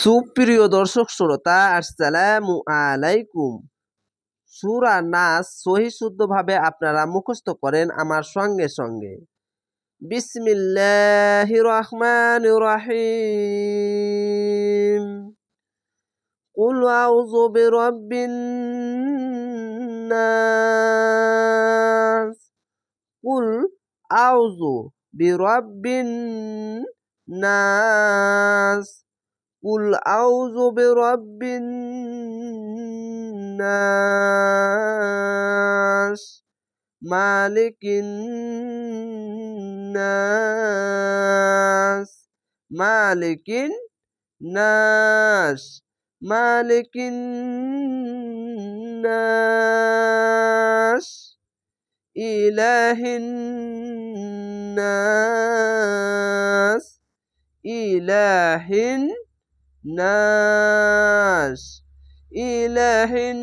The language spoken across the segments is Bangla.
সুপ্রিয় দর্শক শ্রোতা, আসসালামু আলাইকুম। সূরা নাস সহি শুদ্ধভাবে আপনারা মুখস্থ করেন আমার সঙ্গে সঙ্গে। বিসমিল্লাহির রহমানির রহিম। কুল আউযু বিরাব্বিন নাস। কুল আউযু বিরাব্বিন নাস। কুল আউযু বিরাব্বিন নাস মালিকিন নাস মালিকিন নাস মালিকিন নাস ইলাহিন নাস ইলাহিন নাস ইলাহিন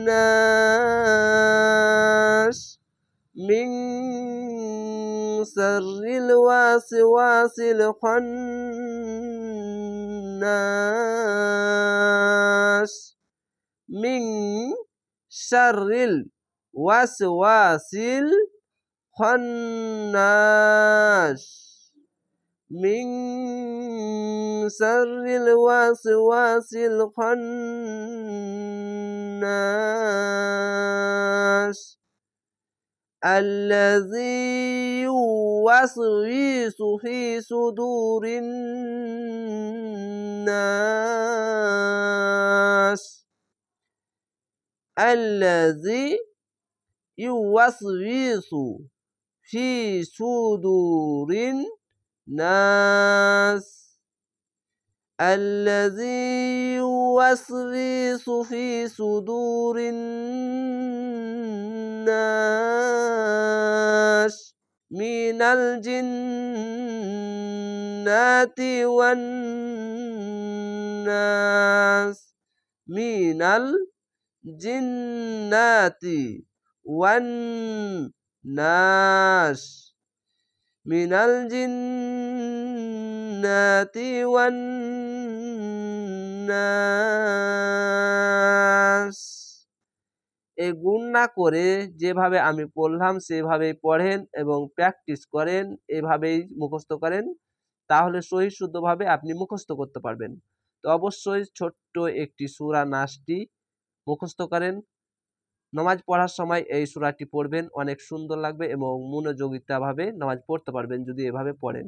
নাস মিন শাররিল ওয়াসওয়াসিল খান্নাস মিন শাররিল ওয়াসওয়াসিল খান্নাস মিন শাররিল ওয়াসওয়াসিল খান্নাস আল্লাযী ইউওয়াসওয়িসু ফি সুদুরিন নাস আল্লাযী ইউওয়াসওয়িসু ফি সুদুরিন নাস الذي يوسوس في صدور الناس من الجنة والناس من الجنة والناس من الجنة والناس। এই গুণ না করে যেভাবে আমি পড়লাম সেভাবেই পড়েন এবং প্র্যাকটিস করেন, এভাবেই মুখস্থ করেন, তাহলে সহি শুদ্ধভাবে আপনি মুখস্থ করতে পারবেন। তো অবশ্যই ছোট্ট একটি সূরা নাসটি মুখস্থ করেন। নামাজ পড়ার সময় এই সূরাটি পড়বেন, অনেক সুন্দর লাগবে এবং মনোযোগিতাভাবে নামাজ পড়তে পারবেন যদি এভাবে পড়েন।